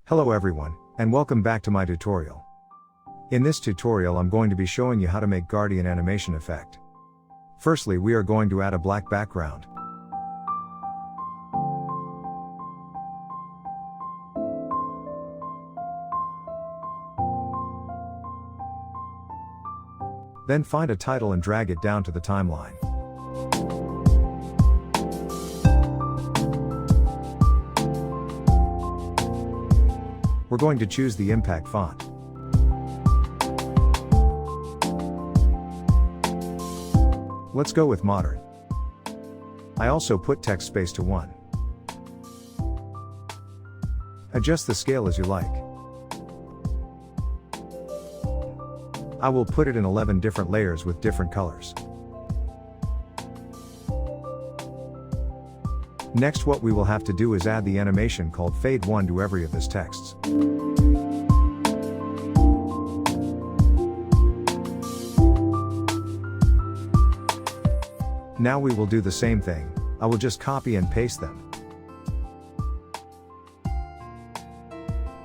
Hello everyone, and welcome back to my tutorial. In this tutorial I'm going to be showing you how to make Guardian animation effect. Firstly, we are going to add a black background. Then find a title and drag it down to the timeline. We're going to choose the impact font. Let's go with modern. I also put text space to 1. Adjust the scale as you like. I will put it in 11 different layers with different colors. Next, what we will have to do is add the animation called Fade 1 to every of this texts. Now we will do the same thing. I will just copy and paste them.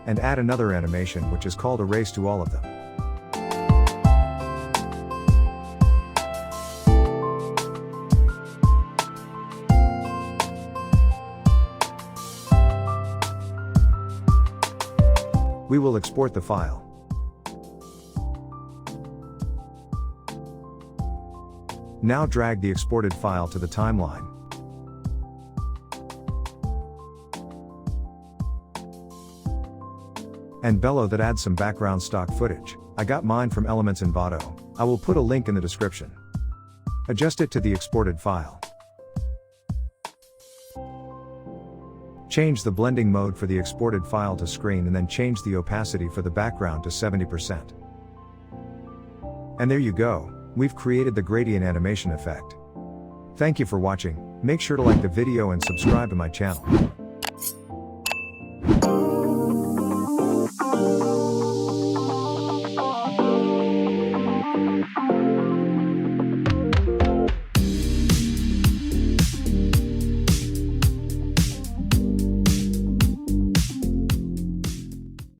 And add another animation which is called Erase to all of them. We will export the file. Now drag the exported file to the timeline. And below that add some background stock footage. I got mine from Elements in Envato. I will put a link in the description. Adjust it to the exported file. Change the blending mode for the exported file to screen and then change the opacity for the background to 70%. And there you go, we've created the gradient animation effect. Thank you for watching, make sure to like the video and subscribe to my channel.